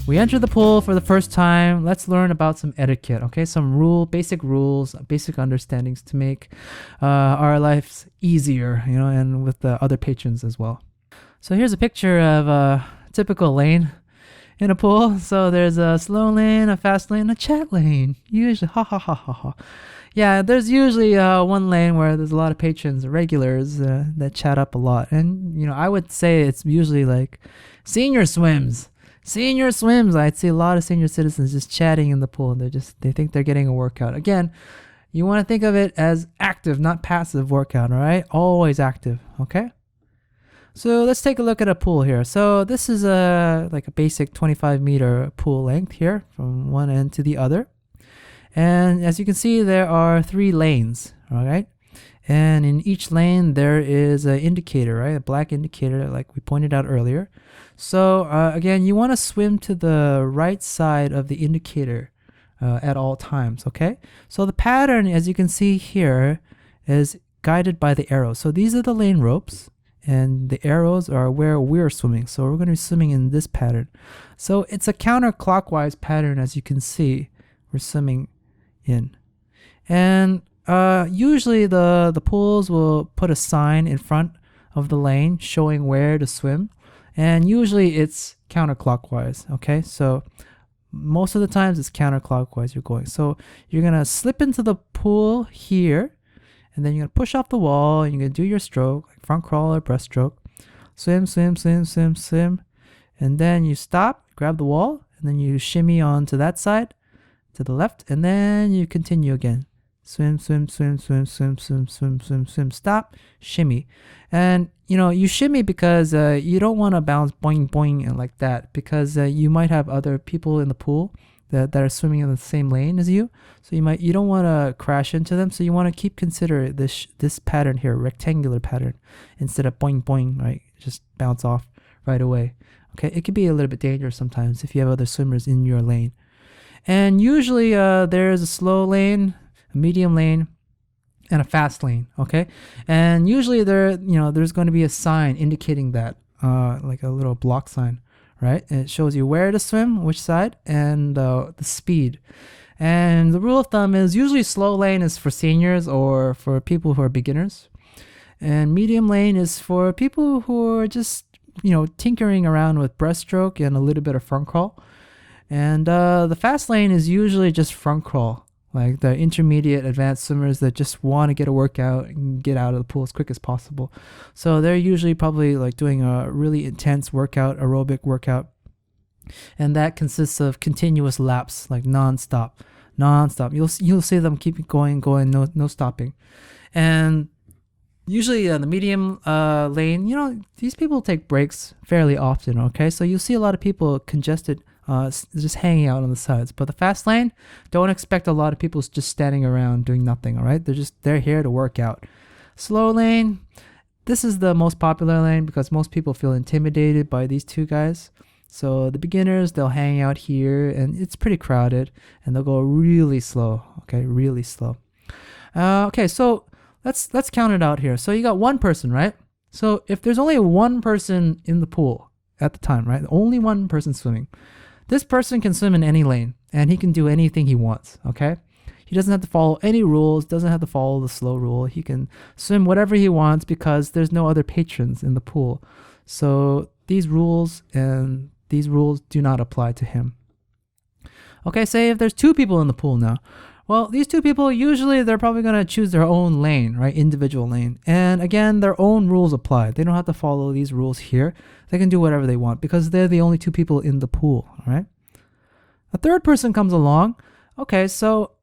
We enter the pool for the first time. Let's learn about some etiquette, okay? Some basic rules, basic understandings to make our lives easier, and with the other patrons as well. So here's a picture of a typical lane in a pool. So there's a slow lane, a fast lane, a chat lane. Usually, ha ha ha ha ha. Yeah, there's usually one lane where there's a lot of patrons, regulars that chat up a lot. And, I would say it's usually like senior swims. Senior swims. I'd see a lot of senior citizens just chatting in the pool. They think they're getting a workout. Again, you want to think of it as active, not passive workout, all right? Always active, okay? So let's take a look at a pool here. So this is like a basic 25-meter pool length here from one end to the other. And as you can see, there are 3 lanes, all right? And in each lane, there is an indicator, right? A black indicator like we pointed out earlier. So again, you want to swim to the right side of the indicator at all times, okay? So the pattern, as you can see here, is guided by the arrows. So these are the lane ropes, and the arrows are where we're swimming. So we're going to be swimming in this pattern. So it's a counterclockwise pattern, as you can see. We're swimming in. And usually the pools will put a sign in front of the lane showing where to swim. And usually it's counterclockwise, okay? So most of the times it's counterclockwise you're going. So you're going to slip into the pool here, and then you're going to push off the wall, and you're going to do your stroke, like front crawl or breaststroke. Swim, swim, swim, swim, swim. And then you stop, grab the wall, and then you shimmy onto that side, to the left, and then you continue again. Swim, swim, swim, swim, swim, swim, swim, swim, swim, stop, shimmy. And you shimmy because you don't want to bounce boing boing and like that, because you might have other people in the pool that are swimming in the same lane as you. So you don't want to crash into them. So you want to consider this pattern here, rectangular pattern, instead of boing boing, right? Just bounce off right away. Okay, it can be a little bit dangerous sometimes if you have other swimmers in your lane. And usually there's a slow lane, a medium lane, and a fast lane, okay? And usually there's going to be a sign indicating that, like a little block sign, right? And it shows you where to swim, which side, and the speed. And the rule of thumb is usually slow lane is for seniors or for people who are beginners. And medium lane is for people who are just, tinkering around with breaststroke and a little bit of front crawl. And the fast lane is usually just front crawl, like the intermediate advanced swimmers that just want to get a workout and get out of the pool as quick as possible. So they're usually probably like doing a really intense workout, aerobic workout. And that consists of continuous laps, like non-stop. You'll see them keep going, no stopping. And usually in the medium lane, these people take breaks fairly often, okay? So you'll see a lot of people congested, just hanging out on the sides. But the fast lane, don't expect a lot of people just standing around doing nothing, all right? They're here to work out. Slow lane, this is the most popular lane because most people feel intimidated by these two guys. So the beginners, they'll hang out here, and it's pretty crowded, and they'll go really slow, okay? Really slow. Okay, so let's count it out here. So you got one person, right? So if there's only one person in the pool at the time, right? Only one person swimming. This person can swim in any lane, and he can do anything he wants, okay? He doesn't have to follow any rules, doesn't have to follow the slow rule. He can swim whatever he wants because there's no other patrons in the pool. So these rules do not apply to him. Okay, say if there's 2 people in the pool now. Well, these 2 people, usually they're probably going to choose their own lane, right? Individual lane. And again, their own rules apply. They don't have to follow these rules here. They can do whatever they want because they're the only 2 people in the pool, all right? A third person comes along. Okay, so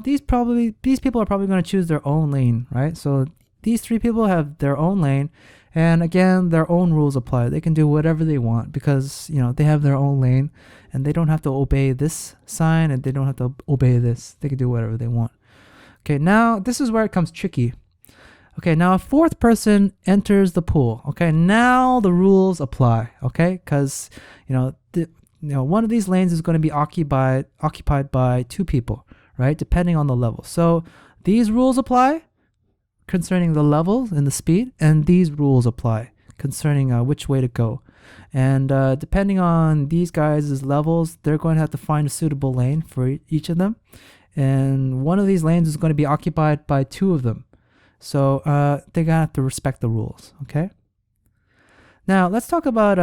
these people are probably going to choose their own lane, right? So these 3 people have their own lane. And again, their own rules apply. They can do whatever they want because, they have their own lane, and they don't have to obey this sign, and they don't have to obey this. They can do whatever they want. Okay, now this is where it comes tricky. Okay, now a 4th person enters the pool. Okay, now the rules apply. Okay, because one of these lanes is going to be occupied by 2 people, right? Depending on the level. So these rules apply concerning the levels and the speed, and these rules apply concerning which way to go. And depending on these guys' levels, they're going to have to find a suitable lane for each of them. And one of these lanes is going to be occupied by two of them. So they're going to have to respect the rules, okay? Now, let's talk about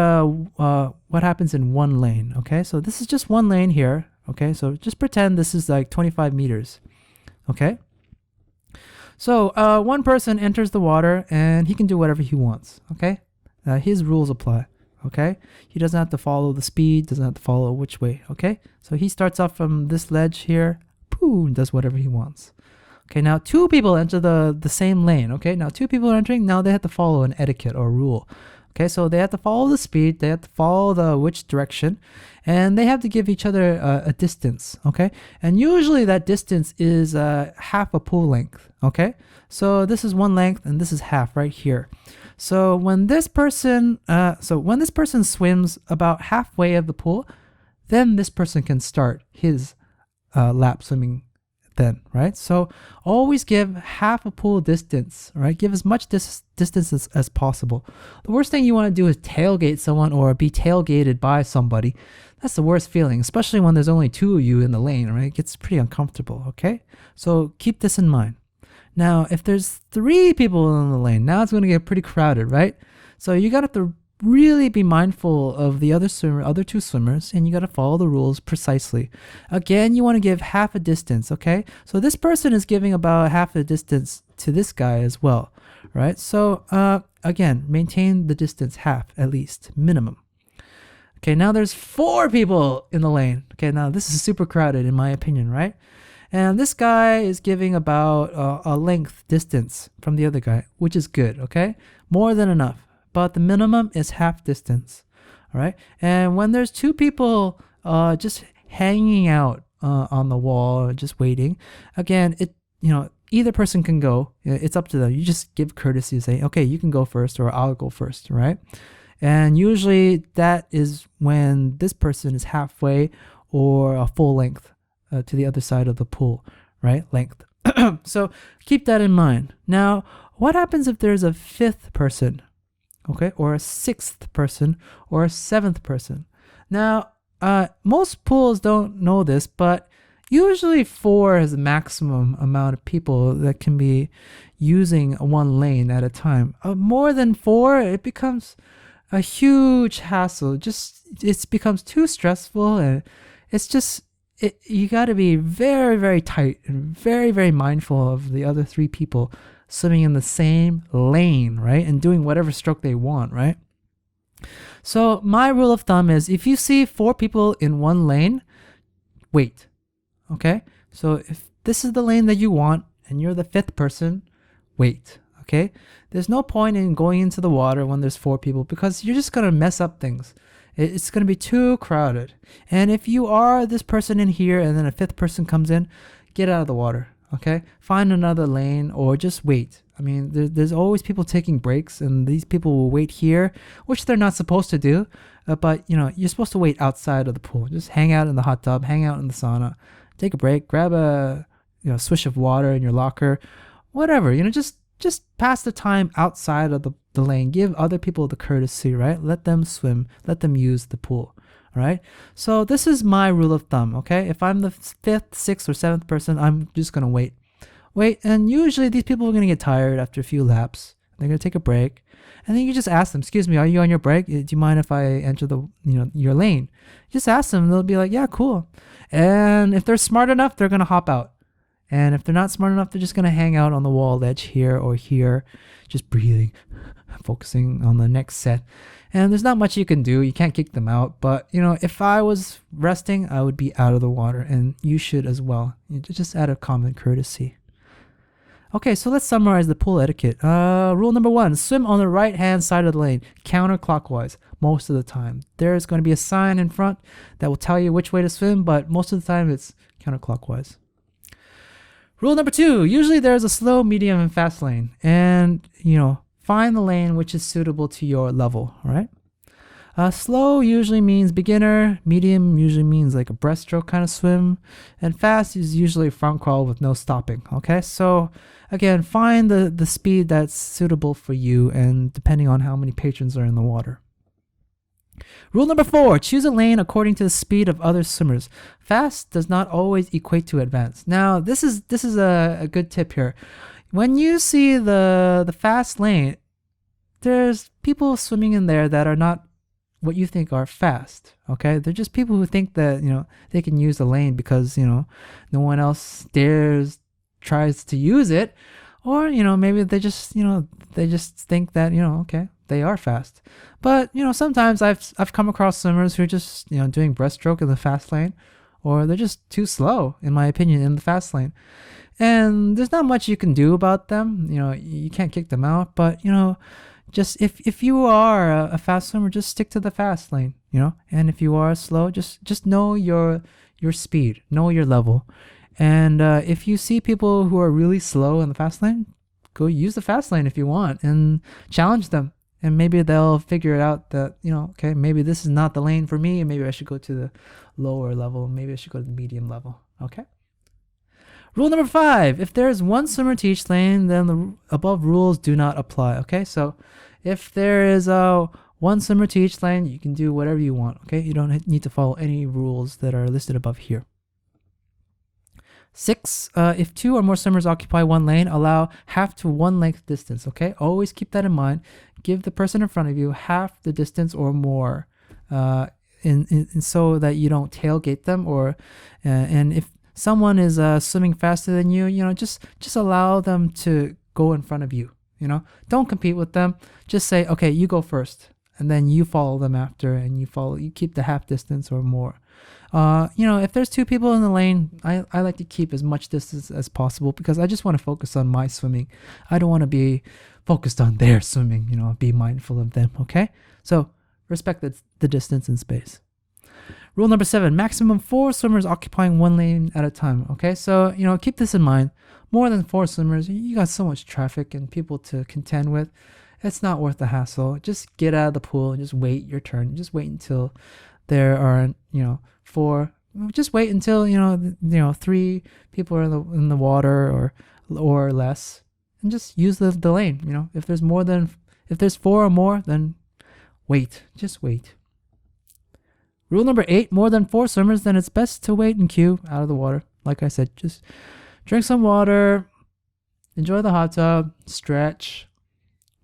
what happens in one lane, okay? So this is just one lane here, okay? So just pretend this is like 25 meters, okay? So one person enters the water and he can do whatever he wants, okay? His rules apply, okay? He doesn't have to follow the speed, doesn't have to follow which way, okay? So he starts off from this ledge here, boom, does whatever he wants. Okay, now two people enter the same lane, okay? Now two people are entering, now they have to follow an etiquette or rule. Okay, so they have to follow the speed, they have to follow the which direction, and they have to give each other a distance, okay? And usually that distance is half a pool length, okay? So this is one length and this is half right here. So when this person swims about halfway of the pool, then this person can start his lap swimming then, right? So always give half a pool distance, right? Give as much distance as possible. The worst thing you want to do is tailgate someone or be tailgated by somebody. That's the worst feeling, especially when there's only two of you in the lane, right? It gets pretty uncomfortable, okay? So keep this in mind. Now, if there's three people in the lane, now it's going to get pretty crowded, right? So you got to really be mindful of the other two swimmers, and you got to follow the rules precisely. Again, you want to give half a distance, okay? So this person is giving about half a distance to this guy as well, right? So again, maintain the distance half at least, minimum. Okay, now there's four people in the lane. Okay, now this is super crowded in my opinion, right? And this guy is giving about a length distance from the other guy, which is good, okay? More than enough. But the minimum is half distance, all right? And when there's two people just hanging out on the wall, just waiting, again, either person can go. It's up to them. You just give courtesy, say, okay, you can go first, or I'll go first, right? And usually that is when this person is halfway or a full length to the other side of the pool, right? Length. So keep that in mind. Now, what happens if there's a fifth person? Okay, or a sixth person, or a seventh person. Now, most pools don't know this, but usually 4 is the maximum amount of people that can be using one lane at a time. More than 4, it becomes a huge hassle. It becomes too stressful, and you got to be very, very tight and very, very mindful of the other 3 people swimming in the same lane, right? And doing whatever stroke they want, right? So my rule of thumb is if you see 4 people in one lane, wait, okay? So if this is the lane that you want and you're the 5th person, wait, okay? There's no point in going into the water when there's 4 people because you're just going to mess up things. It's going to be too crowded. And if you are this person in here and then a 5th person comes in, get out of the water. Okay, find another lane or just wait. I mean, there's always people taking breaks, and these people will wait here, which they're not supposed to do. But you're supposed to wait outside of the pool. Just hang out in the hot tub, hang out in the sauna, take a break, grab a swish of water in your locker, whatever. Just pass the time outside of the lane. Give other people the courtesy, right? Let them swim. Let them use the pool. Right? So this is my rule of thumb, okay? If I'm the 5th, 6th, or 7th person, I'm just going to wait. And usually these people are going to get tired after a few laps. They're going to take a break. And then you just ask them, excuse me, are you on your break? Do you mind if I enter your lane? Just ask them, they'll be like, yeah, cool. And if they're smart enough, they're going to hop out. And if they're not smart enough, they're just going to hang out on the wall ledge here or here, just breathing, focusing on the next set. And there's not much you can do. You can't kick them out. But, if I was resting, I would be out of the water. And you should as well. Just out of common courtesy. Okay, so let's summarize the pool etiquette. Rule number 1, swim on the right-hand side of the lane, counterclockwise, most of the time. There's going to be a sign in front that will tell you which way to swim, but most of the time it's counterclockwise. Rule number 2, usually there's a slow, medium, and fast lane. And, find the lane which is suitable to your level, right? Slow usually means beginner, medium usually means like a breaststroke kind of swim, and fast is usually front crawl with no stopping, okay? So again, find the speed that's suitable for you and depending on how many patrons are in the water. Rule number 4, choose a lane according to the speed of other swimmers. Fast does not always equate to advanced. Now, this is a good tip here. When you see the fast lane, there's people swimming in there that are not what you think are fast. Okay, they're just people who think that they can use the lane because no one else tries to use it, or maybe they just think that okay, they are fast. But sometimes I've come across swimmers who are just doing breaststroke in the fast lane, or they're just too slow in my opinion in the fast lane, and there's not much you can do about them. You can't kick them out, but just if you are a fast swimmer, just stick to the fast lane, and if you are slow, just know your speed, know your level. And if you see people who are really slow in the fast lane, go use the fast lane if you want and challenge them, and maybe they'll figure it out that okay, maybe this is not the lane for me, and maybe I should go to the lower level, maybe I should go to the medium level. Okay. Rule number 5, if there is one swimmer to each lane, then the above rules do not apply. Okay, so if there is one swimmer to each lane, you can do whatever you want. Okay, you don't need to follow any rules that are listed above here. 6, if 2 or more swimmers occupy one lane, allow half to one length distance. Okay, always keep that in mind. Give the person in front of you half the distance or more, in so that you don't tailgate them, or and if someone is swimming faster than you, just allow them to go in front of you. Don't compete with them. Just say, okay, you go first, and then you follow them after, and you keep the half distance or more. If there's 2 people in the lane, I like to keep as much distance as possible because I just want to focus on my swimming. I don't want to be focused on their swimming. Be mindful of them. Okay, so respect the distance and space. Rule number 7, maximum 4 swimmers occupying one lane at a time. Okay, so keep this in mind. More than 4 swimmers, you got so much traffic and people to contend with. It's not worth the hassle. Just get out of the pool and just wait your turn. Just wait until there are 4. Just wait until 3 people are in the water or less, and just use the lane. If there's 4 or more, then wait. Just wait. Rule number 8, more than 4 swimmers, then it's best to wait in queue out of the water. Like I said, just drink some water, enjoy the hot tub, stretch,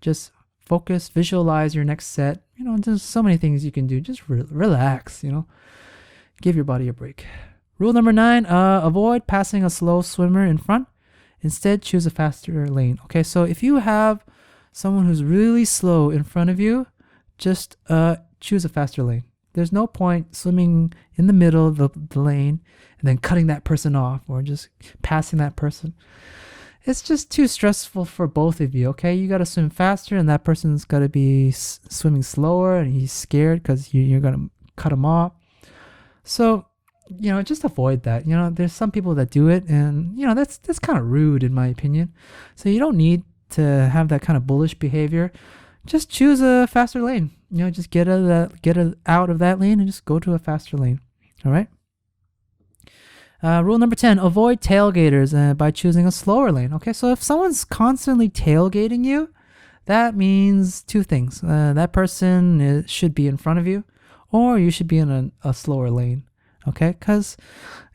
just focus, visualize your next set. There's so many things you can do. Just relax, give your body a break. Rule number 9, avoid passing a slow swimmer in front. Instead, choose a faster lane. Okay, so if you have someone who's really slow in front of you, just choose a faster lane. There's no point swimming in the middle of the lane and then cutting that person off or just passing that person. It's just too stressful for both of you, okay? You got to swim faster, and that person's got to be swimming slower, and he's scared because you're going to cut him off. So, just avoid that. There's some people that do it, and, that's kind of rude in my opinion. So you don't need to have that kind of bullish behavior. Just choose a faster lane. Just get out of that lane and just go to a faster lane. All right. Rule number 10, avoid tailgaters by choosing a slower lane. Okay, so if someone's constantly tailgating you, that means 2 things. That person should be in front of you, or you should be in a slower lane. Okay, because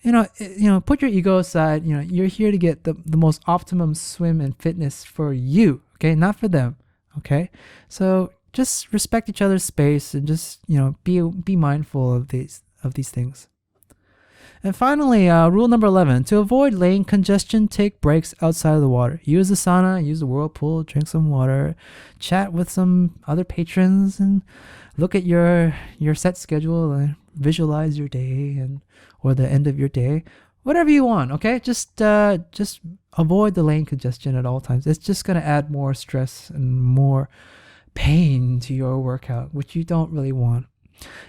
put your ego aside. You're here to get the most optimum swim and fitness for you. Okay, not for them. Okay, so just respect each other's space and just be mindful of these things. And finally, rule number 11, to avoid lane congestion, take breaks outside of the water. Use the sauna, use the whirlpool, drink some water, chat with some other patrons, and look at your set schedule and visualize your day or the end of your day. Whatever you want, okay? Just avoid the lane congestion at all times. It's just going to add more stress and more pain to your workout, which you don't really want.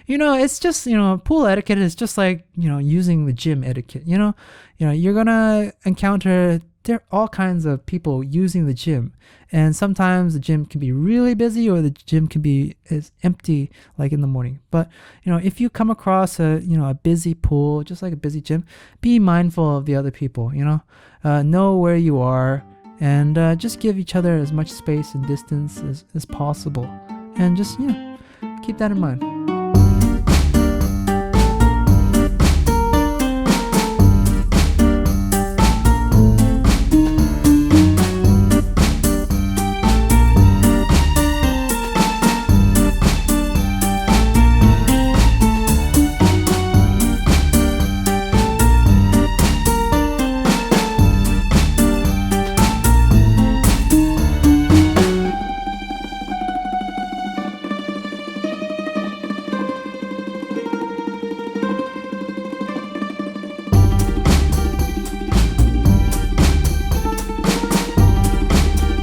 It's just, pool etiquette is just like, using the gym etiquette. You're going to encounter there are all kinds of people using the gym, and sometimes the gym can be really busy or the gym can be is empty like in the morning. But if you come across a busy pool, just like a busy gym, be mindful of the other people. Know where you are, and just give each other as much space and distance as possible, and just keep that in mind.